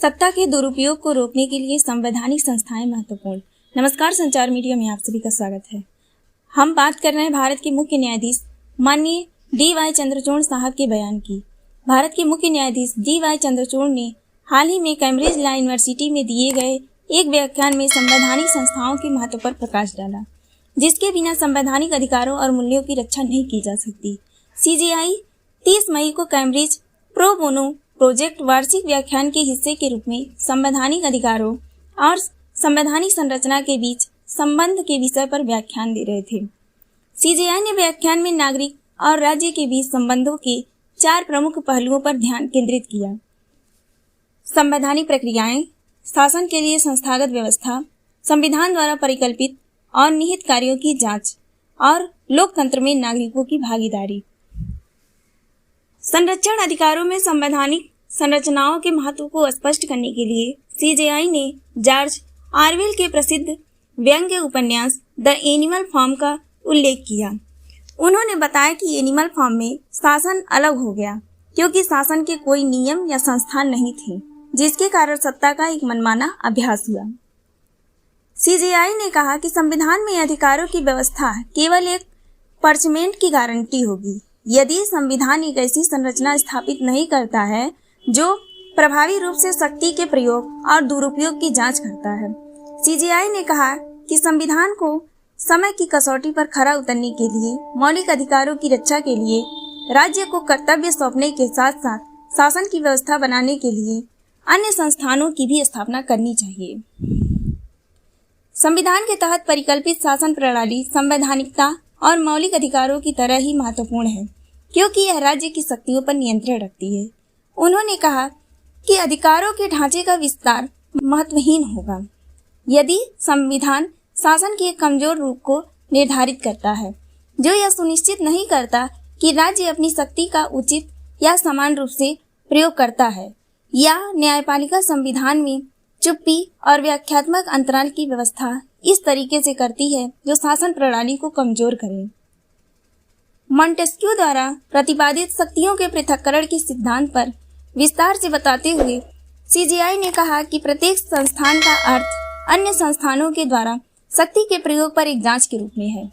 सत्ता के दुरुपयोग को रोकने के लिए संवैधानिक संस्थाएं महत्वपूर्ण। नमस्कार, संचार मीडिया में आप सभी का स्वागत है। हम बात कर रहे हैं भारत के मुख्य न्यायाधीश माननीय D.Y. चंद्रचूड़ साहब के बयान की। भारत के मुख्य न्यायाधीश D.Y. चंद्रचूड़ ने हाल ही में कैम्ब्रिज लॉ यूनिवर्सिटी में दिए गए एक व्याख्यान में संवैधानिक संस्थाओं के महत्व पर प्रकाश डाला, जिसके बिना संवैधानिक अधिकारों और मूल्यों की रक्षा नहीं की जा सकती। CJI 30 मई को कैम्ब्रिज प्रो बोनो प्रोजेक्ट वार्षिक व्याख्यान के हिस्से के रूप में संवैधानिक अधिकारों और संवैधानिक संरचना के बीच संबंध के विषय पर व्याख्यान दे रहे थे। CJI ने व्याख्यान में नागरिक और राज्य के बीच संबंधों के 4 प्रमुख पहलुओं पर ध्यान केंद्रित किया। संवैधानिक प्रक्रियाएं, शासन के लिए संस्थागत व्यवस्था, संविधान द्वारा परिकल्पित और निहित कार्यों की जांच और लोकतंत्र में नागरिकों की भागीदारी। संरक्षण अधिकारों में संवैधानिक संरचनाओं के महत्व को स्पष्ट करने के लिए CJI ने जॉर्ज ऑरवेल के प्रसिद्ध व्यंग्य उपन्यास द एनिमल फार्म का उल्लेख किया। उन्होंने बताया कि एनिमल फार्म में शासन अलग हो गया क्योंकि शासन के कोई नियम या संस्थान नहीं थे, जिसके कारण सत्ता का एक मनमाना अभ्यास हुआ। CJI ने कहा कि संविधान में अधिकारों की व्यवस्था केवल एक पर्चमेंट की गारंटी होगी यदि संविधान एक ऐसी संरचना स्थापित नहीं करता है जो प्रभावी रूप से शक्ति के प्रयोग और दुरुपयोग की जांच करता है। CJI ने कहा कि संविधान को समय की कसौटी पर खरा उतरने के लिए मौलिक अधिकारों की रक्षा के लिए राज्य को कर्तव्य सौंपने के साथ साथ शासन की व्यवस्था बनाने के लिए अन्य संस्थानों की भी स्थापना करनी चाहिए। संविधान के तहत परिकल्पित शासन प्रणाली संवैधानिकता और मौलिक अधिकारों की तरह ही महत्वपूर्ण है, क्योंकि यह राज्य की शक्तियों पर नियंत्रण रखती है। उन्होंने कहा कि अधिकारों के ढांचे का विस्तार महत्वहीन होगा यदि संविधान शासन के एक कमजोर रूप को निर्धारित करता है, जो यह सुनिश्चित नहीं करता कि राज्य अपनी शक्ति का उचित या समान रूप से प्रयोग करता है, या न्यायपालिका संविधान में चुप्पी और व्याख्यात्मक अंतराल की व्यवस्था इस तरीके से करती है जो शासन प्रणाली को कमजोर करे। मॉन्टेस्क्यू द्वारा प्रतिपादित शक्तियों के पृथक्करण के सिद्धांत पर विस्तार से बताते हुए CJI ने कहा कि प्रत्येक संस्थान का अर्थ अन्य संस्थानों के द्वारा शक्ति के प्रयोग पर एक जांच के रूप में है।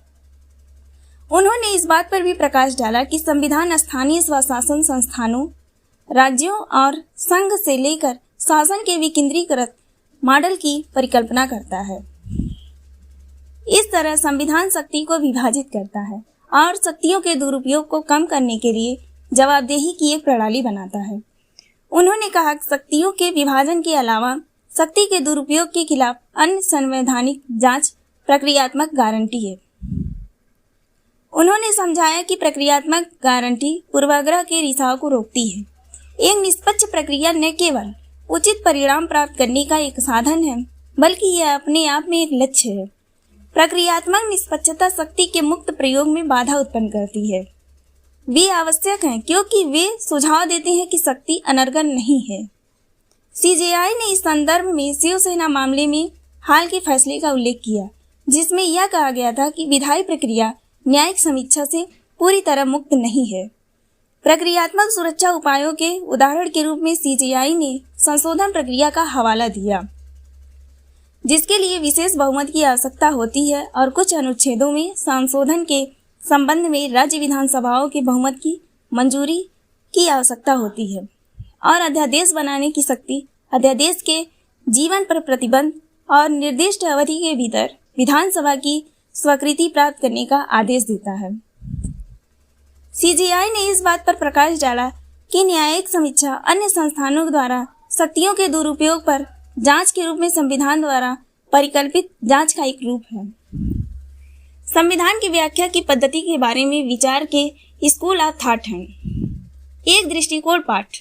उन्होंने इस बात पर भी प्रकाश डाला कि संविधान स्थानीय स्वशासन संस्थानों, राज्यों और संघ से लेकर शासन के विकेंद्रीकृत मॉडल की परिकल्पना करता है। इस तरह संविधान शक्ति को विभाजित करता है और शक्तियों के दुरुपयोग को कम करने के लिए जवाबदेही की एक प्रणाली बनाता है। उन्होंने कहा कि शक्तियों के विभाजन के अलावा शक्ति के दुरुपयोग के खिलाफ अन्य संवैधानिक जांच प्रक्रियात्मक गारंटी है। उन्होंने समझाया कि प्रक्रियात्मक गारंटी पूर्वाग्रह के रिसाव को रोकती है। एक निष्पक्ष प्रक्रिया न केवल उचित परिणाम प्राप्त करने का एक साधन है, बल्कि यह अपने आप में एक लक्ष्य है। प्रक्रियात्मक निष्पक्षता शक्ति के मुक्त प्रयोग में बाधा उत्पन्न करती है। वे आवश्यक हैं क्योंकि वे सुझाव देते हैं कि शक्ति अनर्गल नहीं है। CJI ने इस संदर्भ में शिवसेना मामले में हाल के फैसले का उल्लेख किया, जिसमें यह कहा गया था कि विधायी प्रक्रिया न्यायिक समीक्षा से पूरी तरह मुक्त नहीं है। प्रक्रियात्मक सुरक्षा उपायों के उदाहरण के रूप में CJI ने संशोधन प्रक्रिया का हवाला दिया, जिसके लिए विशेष बहुमत की आवश्यकता होती है और कुछ अनुच्छेदों में संशोधन के संबंध में राज्य विधानसभाओं के बहुमत की मंजूरी की आवश्यकता होती है, और अध्यादेश बनाने की शक्ति अध्यादेश के जीवन पर प्रतिबंध और निर्दिष्ट अवधि के भीतर विधानसभा की स्वीकृति प्राप्त करने का आदेश देता है। CJI ने इस बात पर प्रकाश डाला कि न्यायिक समीक्षा अन्य संस्थानों द्वारा शक्तियों के दुरुपयोग पर जांच के रूप में संविधान द्वारा परिकल्पित जांच का एक रूप है। संविधान की व्याख्या की पद्धति के बारे में विचार के स्कूल ऑफ थॉट हैं। एक दृष्टिकोण पाठ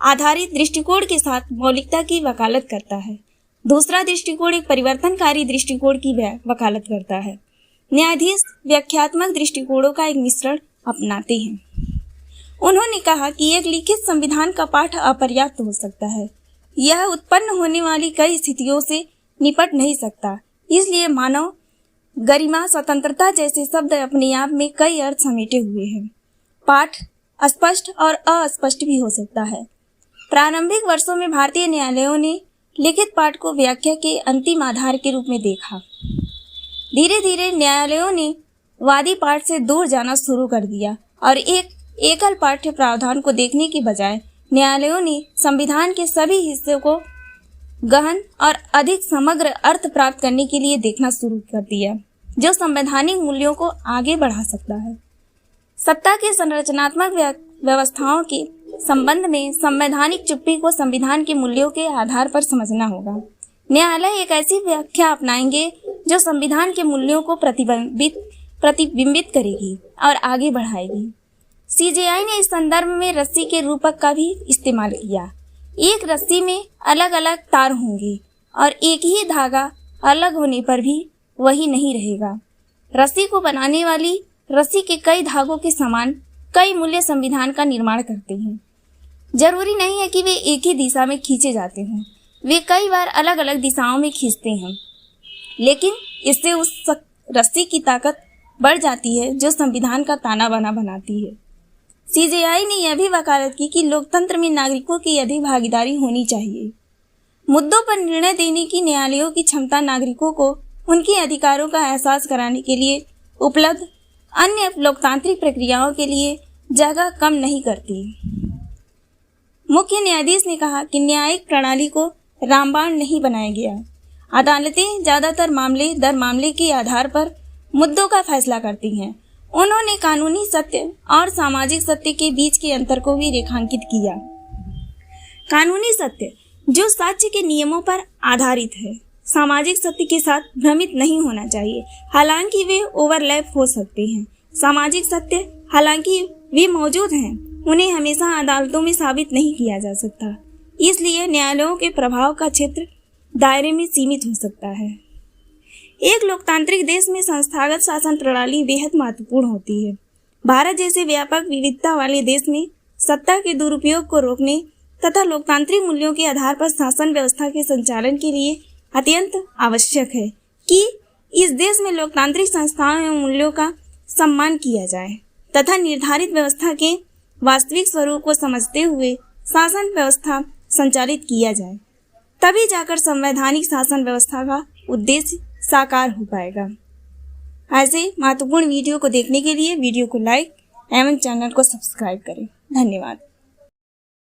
आधारित दृष्टिकोण के साथ मौलिकता की वकालत करता है। दूसरा दृष्टिकोण एक परिवर्तनकारी दृष्टिकोण की वकालत करता है। न्यायाधीश व्याख्यात्मक दृष्टिकोणों का एक मिश्रण अपनाते हैं। उन्होंने कहा कि एक लिखित संविधान का पाठ अपर्याप्त हो सकता है। यह उत्पन्न होने वाली कई स्थितियों से निपट नहीं सकता, इसलिए मानव गरिमा, स्वतंत्रता जैसे शब्द अपने आप में कई अर्थ समेटे हुए हैं। पाठ अस्पष्ट और अस्पष्ट भी हो सकता है। प्रारंभिक वर्षों में भारतीय न्यायालयों ने लिखित पाठ को व्याख्या के अंतिम आधार के रूप में देखा। धीरे धीरे न्यायालयों ने वादी पाठ से दूर जाना शुरू कर दिया और एक एकल पाठ्य प्रावधान को देखने की बजाय न्यायालयों ने संविधान के सभी हिस्सों को गहन और अधिक समग्र अर्थ प्राप्त करने के लिए देखना शुरू कर दिया, जो संवैधानिक मूल्यों को आगे बढ़ा सकता है। सत्ता के संरचनात्मक व्यवस्थाओं के संबंध में संवैधानिक चुप्पी को संविधान के मूल्यों के आधार पर समझना होगा। न्यायालय एक ऐसी व्याख्या अपनाएंगे जो संविधान के मूल्यों को प्रतिबिंबित करेगी और आगे बढ़ाएगी। सीजेआई ने इस संदर्भ में रस्सी के रूपक का भी इस्तेमाल किया। एक रस्सी में अलग अलग तार होंगे और एक ही धागा अलग होने पर भी वही नहीं रहेगा। रस्सी को बनाने वाली रस्सी के कई धागों के समान कई मूल्य संविधान का निर्माण करते हैं। जरूरी नहीं है कि वे एक ही दिशा में खींचे जाते हों, वे कई बार अलग अलग दिशाओं में खींचते हैं, लेकिन इससे उस रस्सी की ताकत बढ़ जाती है जो संविधान का ताना बाना बनाती है। सीजेआई ने यह भी वकालत की कि लोकतंत्र में नागरिकों की अधिक भागीदारी होनी चाहिए। मुद्दों पर निर्णय देने की न्यायालयों की क्षमता नागरिकों को उनके अधिकारों का एहसास कराने के लिए उपलब्ध अन्य लोकतांत्रिक प्रक्रियाओं के लिए जगह कम नहीं करती। मुख्य न्यायाधीश ने कहा कि न्यायिक प्रणाली को रामबाण नहीं बनाया गया। अदालतें ज्यादातर मामले दर मामले के आधार पर मुद्दों का फैसला करती हैं। उन्होंने कानूनी सत्य और सामाजिक सत्य के बीच के अंतर को भी रेखांकित किया। कानूनी सत्य जो साक्ष्य के नियमों पर आधारित है, सामाजिक सत्य के साथ भ्रमित नहीं होना चाहिए, हालांकि वे ओवरलैप हो सकते हैं। सामाजिक सत्य हालांकि वे मौजूद हैं, उन्हें हमेशा अदालतों में साबित नहीं किया जा सकता, इसलिए न्यायालयों के प्रभाव का क्षेत्र दायरे में सीमित हो सकता है। एक लोकतांत्रिक देश में संस्थागत शासन प्रणाली बेहद महत्वपूर्ण होती है। भारत जैसे व्यापक विविधता वाले देश में सत्ता के दुरुपयोग को रोकने तथा लोकतांत्रिक मूल्यों के आधार पर शासन व्यवस्था के संचालन के लिए अत्यंत आवश्यक है कि इस देश में लोकतांत्रिक संस्थाओं एवं मूल्यों का सम्मान किया जाए तथा निर्धारित व्यवस्था के वास्तविक स्वरूप को समझते हुए शासन व्यवस्था संचालित किया जाए, तभी जाकर संवैधानिक शासन व्यवस्था का उद्देश्य साकार हो पाएगा। ऐसे महत्वपूर्ण वीडियो को देखने के लिए वीडियो को लाइक एवं चैनल को सब्सक्राइब करें। धन्यवाद।